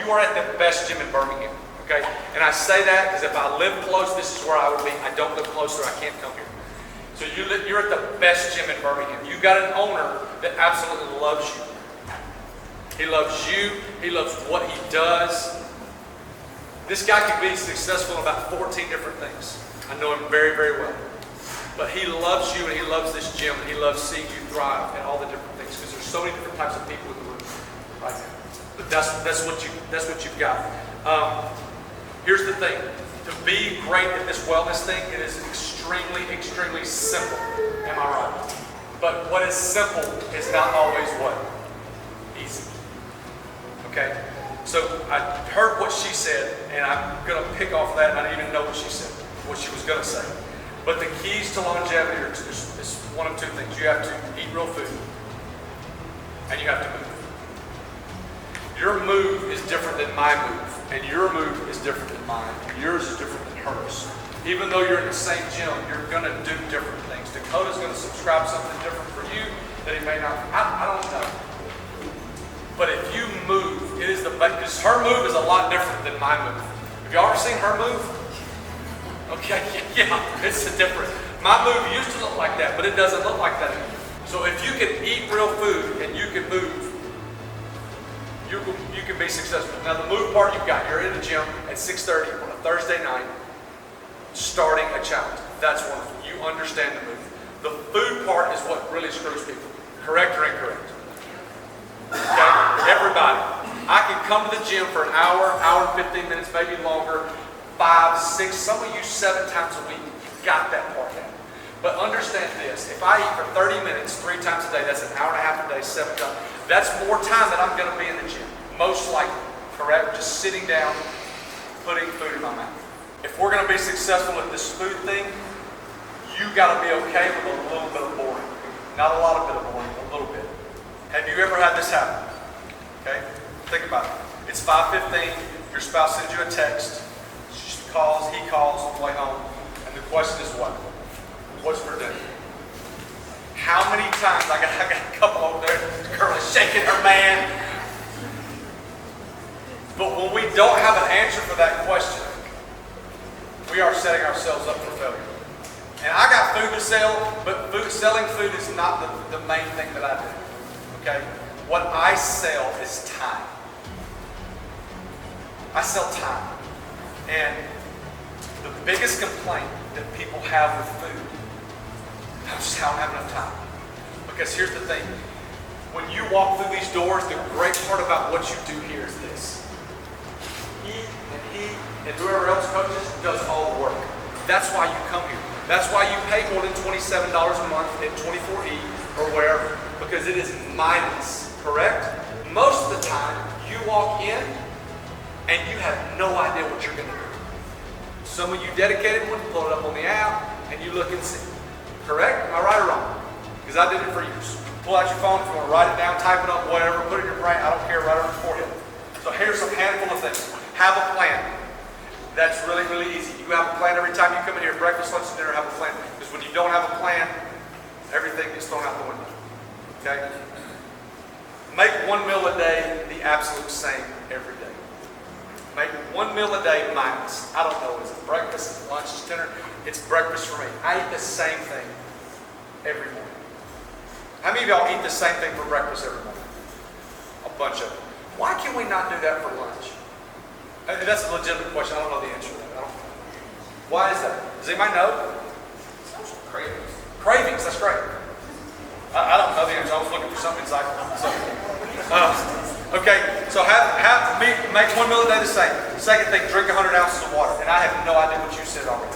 you are at the best gym in Birmingham. Okay? And I say that because if I live close, this is where I would be. I don't live close, or I can't come here. So you're at the best gym in Birmingham. You got an owner that absolutely loves you. He loves you. He loves what he does. This guy can be successful in about 14 different things. I know him very, very well. But he loves you, and he loves this gym, and he loves seeing you thrive and all the different things, because there's so many different types of people in the room right now. But that's what you've got. Here's the thing. To be great at this wellness thing, it is extremely, extremely simple. Am I right? But what is simple is not always what? Easy. Okay? So I heard what she said, and I'm going to pick off that, and I didn't even know what she said, what she was going to say. But the keys to longevity is one of two things. You have to eat real food, and you have to move. Your move is different than my move, and your move is different than mine. Yours is different than hers. Even though you're in the same gym, you're going to do different things. Dakota's going to subscribe something different for you that he may not. I don't know. But if you move, it is because her move is a lot different than my move. Have y'all ever seen her move? Okay, yeah, it's different. My move used to look like that, but it doesn't look like that anymore. So if you can eat real food and you can move, you can be successful. Now the move part you've got, you're in the gym at 6:30 on a Thursday night, starting a challenge. That's wonderful. You understand the move. The food part is what really screws people. Correct or incorrect? Okay, everybody. I can come to the gym for an hour and 15 minutes, maybe longer, 5, 6, some of you 7 times a week. Got that part down. But understand this, if I eat for 30 minutes 3 times a day, that's an hour and a half a day, 7 times. That's more time that I'm going to be in the gym. Most likely, correct? Just sitting down, putting food in my mouth. If we're going to be successful at this food thing, you got to be okay with a little bit of boring. Not a lot of bit of boring, a little bit. Have you ever had this happen? Okay? Think about it. It's 5:15, your spouse sends you a text, he calls on the way home, and the question is what? What's for dinner? How many times, I got a couple over there, the girl is shaking her man. But when we don't have an answer for that question, we are setting ourselves up for failure. And I got food to sell, but selling food is not the main thing that I do. Okay? What I sell is time. I sell time. And the biggest complaint that people have with food, I just don't have enough time. Because here's the thing. When you walk through these doors, the great part about what you do here is this. He and whoever else coaches does all the work. That's why you come here. That's why you pay more than $27 a month at 24E or wherever. Because it is mindless, correct? Most of the time, you walk in and you have no idea what you're going to do. Some of you dedicated ones pull it up on the app and you look and see. Correct? Am I right or wrong? Because I did it for years. Pull out your phone if you want to write it down, type it up, whatever, put it in your brain. I don't care, right on your forehead. So here's some handful of things. Have a plan. That's really, really easy. You have a plan every time you come in here. Breakfast, lunch, and dinner, have a plan. Because when you don't have a plan, everything gets thrown out the window. Okay? Make one meal a day the absolute same every day. Make one meal a day mindless. I don't know, is it breakfast, is it lunch, is it dinner? It's breakfast for me. I eat the same thing every morning. How many of y'all eat the same thing for breakfast every morning? A bunch of them. Why can we not do that for lunch? That's a legitimate question. I don't know the answer to that. I don't know. Why is that? Does anybody know? Cravings. Cravings, that's great. I don't know the answer. I was looking for something insightful. Okay, so make one meal a day the same. Second thing, drink 100 ounces of water. And I have no idea what you said already.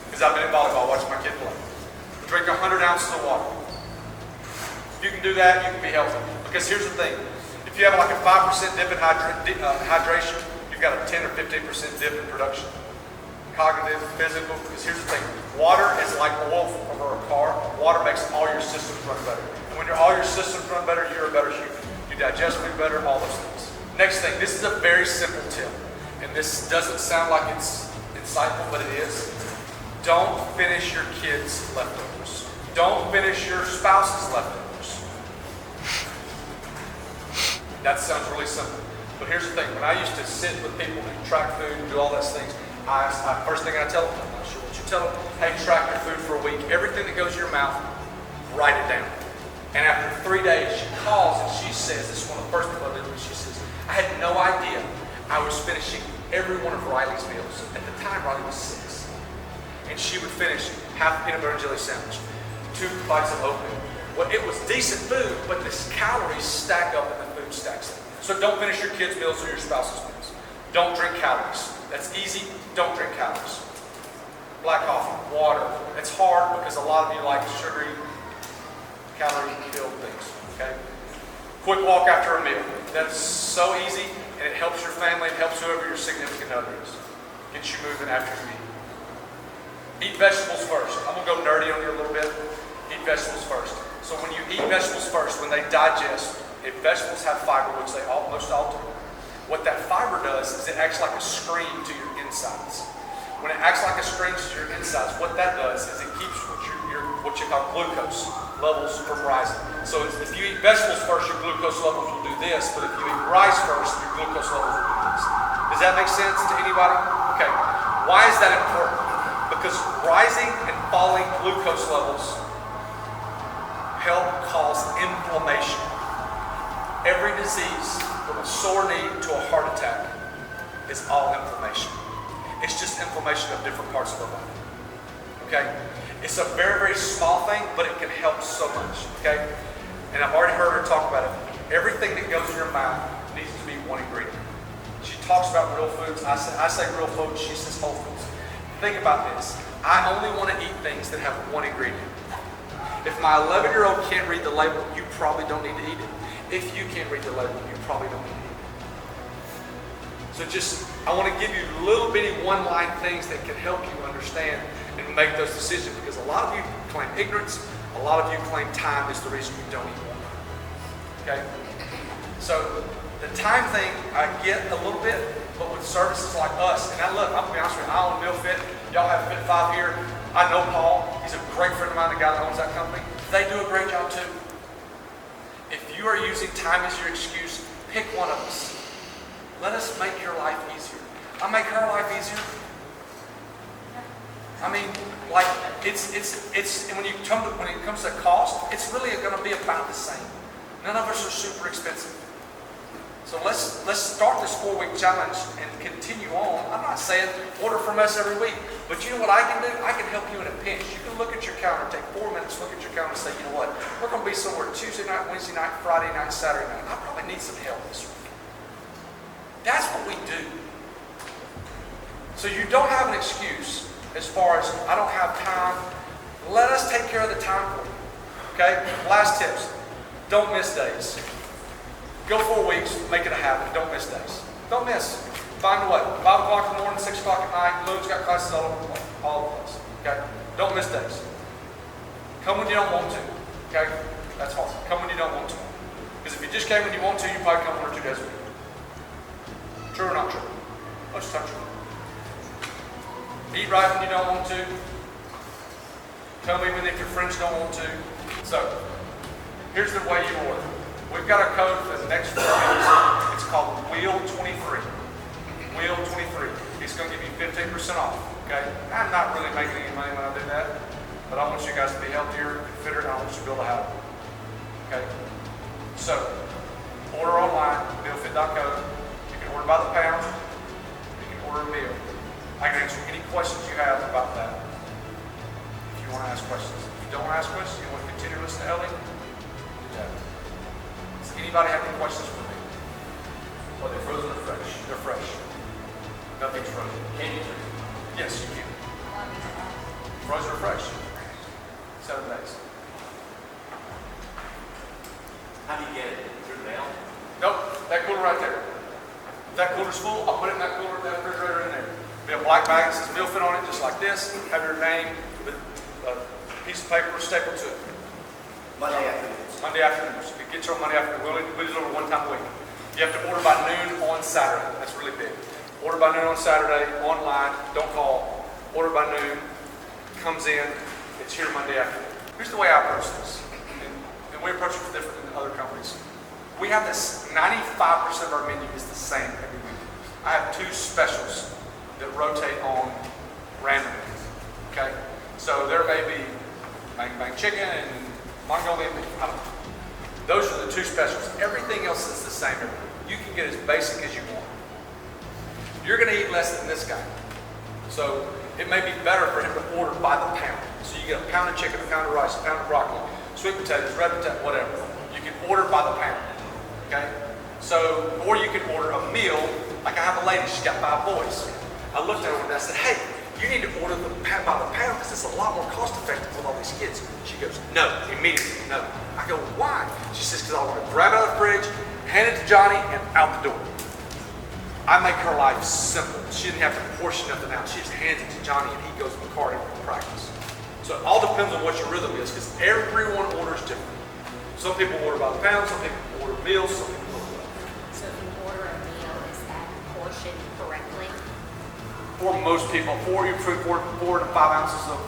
Because I've been in volleyball watching my kid play. Drink 100 ounces of water. If you can do that, you can be healthy. Because here's the thing. If you have like a 5% dip in hydration, you've got a 10 or 15% dip in production. Cognitive, physical, because here's the thing. Water is like oil for a car. Water makes all your systems run better. And when all your systems run better, you're a better human. You digest food better, all those things. Next thing, this is a very simple tip. And this doesn't sound like it's insightful, but it is. Don't finish your kids' leftovers. Don't finish your spouse's leftovers. That sounds really simple. But here's the thing, when I used to sit with people who track food and do all those things, first thing I tell them, I'm not sure what you tell them, hey, track your food for a week. Everything that goes in your mouth, write it down. And after 3 days, she calls and she says, this is one of the first people I did, she says, I had no idea I was finishing every one of Riley's meals. At the time, Riley was 6. And she would finish half a peanut butter and jelly sandwich, 2 bites of oatmeal. Well, it was decent food, but the calories stack up and the food stacks up. So don't finish your kids' meals or your spouse's meals. Don't drink calories. That's easy. Don't drink calories. Black coffee, water. It's hard because a lot of you like sugary, calorie-filled things. Okay? Quick walk after a meal. That's so easy, and it helps your family. It helps whoever your significant other is. Gets you moving after you eat. Eat vegetables first. I'm going to go nerdy on you a little bit. Eat vegetables first. So when you eat vegetables first, when they digest, if vegetables have fiber, which they most all do, what that fiber does is it acts like a screen to your insides. When it acts like a screen to your insides, what that does is it keeps what you call glucose levels from rising. So if you eat vegetables first, your glucose levels will do this, but if you eat rice first, your glucose levels will do this. Does that make sense to anybody? Okay. Why is that important? Because rising and falling glucose levels help cause inflammation. Every disease, from a sore knee to a heart attack, is all inflammation. It's just inflammation of different parts of our body. Okay? It's a very, very small thing, but it can help so much. Okay? And I've already heard her talk about it. Everything that goes in your mouth needs to be one ingredient. She talks about real foods. I say real foods. She says whole foods. Think about this. I only want to eat things that have one ingredient. If my 11-year-old can't read the label, you probably don't need to eat it. If you can't read the label, you probably don't need to eat it. So I want to give you little bitty one-line things that can help you understand and make those decisions, because a lot of you claim ignorance, a lot of you claim time is the reason you don't eat more. Okay? So the time thing, I get a little bit, but with services like us, and I'm going to be honest with you, I own Meal Fit, y'all have Fit 5 here. I know Paul, he's a great friend of mine, the guy that owns that company. They do a great job too. If you are using time as your excuse, pick one of us. Let us make your life easier. I make her life easier. I mean, like it's when it comes to cost, it's really going to be about the same. None of us are super expensive. So let's start this 4-week challenge and continue on. I'm not saying order from us every week, but you know what I can do? I can help you in a pinch. You can look at your calendar, take 4 minutes, look at your calendar and say, you know what? We're going to be somewhere Tuesday night, Wednesday night, Friday night, Saturday night. I probably need some help this week. That's what we do. So you don't have an excuse as far as I don't have time. Let us take care of the time for you. Okay? Last tips. Don't miss days. Go 4 weeks, make it a habit. Don't miss days. Don't miss. Find a way. 5 o'clock in the morning, 6 o'clock at night. Loon's got classes all over the place. Okay? Don't miss days. Come when you don't want to. Okay? That's hard. Come when you don't want to. Because if you just came when you want to, you probably come 1 or 2 days a week. True or not true? Most of the time true. Eat right when you don't want to. Come even if your friends don't want to. So, here's the way you order. We've got a code for the next 4 weeks. It's called Wheel 23. Wheel 23. It's going to give you 15% off. Okay? I'm not really making any money when I do that, but I want you guys to be healthier, fitter, and I want you to build a habit. Okay? So, order online, mealfit.co. You can order by the pound. You can order a meal. I can answer any questions you have about that if you want to ask questions. If you don't want to ask questions, you want to continue to listen to Ellie, do that. Does anybody have any questions for me? Are they frozen or fresh? They're fresh. Nothing's frozen. Can you drink? Yes, you can. Frozen or fresh? 7 days. How do you get it? Through the mail? Nope, that cooler right there. If that cooler's full, I'll put it in that cooler, that refrigerator in there. Be a black bag that says Meal Fit on it, just like this. Have your name with a piece of paper stapled to it. Monday afternoons. Monday afternoons. You get your Monday afternoon. We deliver 1 time a week. You have to order by noon on Saturday. That's really big. Order by noon on Saturday, online. Don't call. Order by noon. Comes in. It's here Monday afternoon. Here's the way I approach this. And we approach it different than other companies. We have this, 95% of our menu is the same every week. I have 2 specials that rotate on randomly, okay? So there may be bang bang chicken and Mongolian beef, I don't know. Those are the 2 specials. Everything else is the same every week. You can get as basic as you want. You're gonna eat less than this guy. So it may be better for him to order by the pound. So you get a pound of chicken, a pound of rice, a pound of broccoli, sweet potatoes, red potato, whatever. You can order by the pound, okay? So, or you can order a meal, like I have a lady, she's got 5 boys. I looked at her and I said, hey, you need to order the pound by the pound because it's a lot more cost effective with all these kids. She goes, no, immediately, no. I go, why? She says, because I want to grab it out of the fridge, hand it to Johnny, and out the door. I make her life simple. She didn't have to portion nothing out. She just hands it to Johnny and he goes to the car and practice. So it all depends on what your rhythm is because everyone orders different. Some people order by the pound, some people order meals, some people order So if you order a meal, is that portioned correctly? For most people, 4 to 5 ounces of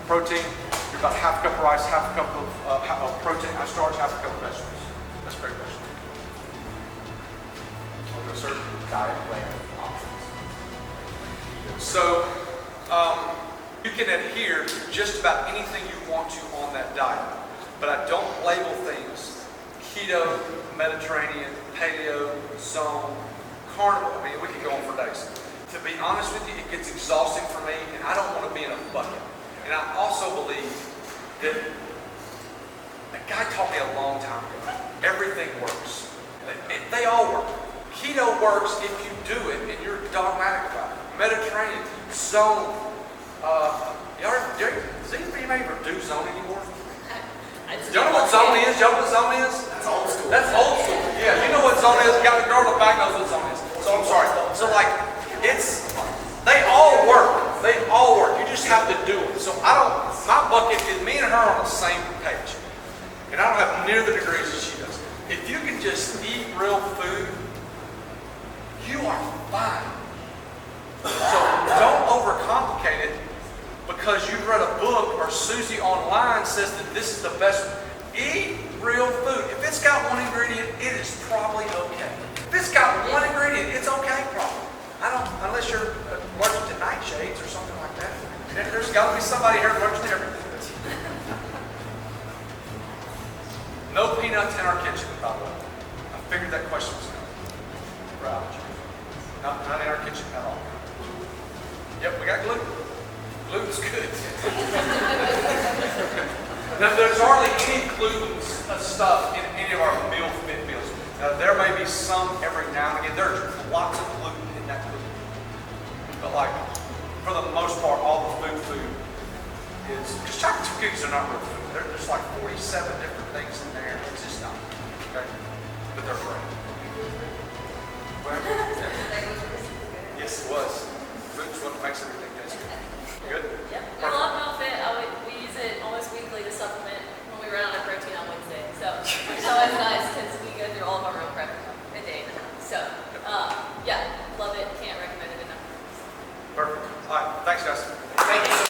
protein, you're about half a cup of rice, half a cup of protein, starch, half a cup of vegetables. That's very vegetable. Over a certain diet plan options. So you can adhere to just about anything you want to on that diet, but I don't label things keto, Mediterranean, paleo, zone, carnivore. I mean, we could go on for days. To be honest with you, it gets exhausting for me, and I don't want to be in a bucket. And I also believe that a guy taught me a long time ago, everything works. They all work. Keto works if you do it and you're dogmatic about it. Mediterranean, zone. Does anybody ever do zone anymore? Do y'all know what zone is? Y'all know what zone is? That's old school. That's old school. Yeah, you know what zone is. Got the girl in the back knows what zone is. So I'm sorry. So like, they all work. They all work. You just have to do it. So my bucket is me and her on the same page. And I don't have near the degrees that she does. If you can just eat real food, you are fine. So don't overcomplicate it because you've read a book or Susie online says that this is the best. Eat real food. If it's got one ingredient, it is probably okay. If it's got one ingredient, it's okay probably. Unless you're allergic to nightshades or something like that. There's got to be somebody here allergic to everything. No peanuts in our kitchen, by the way. I figured that question was coming. For allergy. Not in our kitchen at all. Yep, we got gluten. Gluten's good. Now, there's hardly any gluten stuff in any of our fit meals. Now, there may be some every now and again. There's lots of gluten in that gluten. But like, for the most part, all the food is, because chocolate chip cookies are not real food. There's like 47 different things in there. It's just not, okay? But they're great. Well, yes, it was. Food's what makes everything taste good. Good? Yep. I love Melfit. We use it almost weekly to supplement when we run out of protein on Wednesday. So it's always nice because we go through all of our meal prep a day and a half. So yeah, love it. Can't recommend it enough. Perfect. All right. Thanks, guys. Thank you so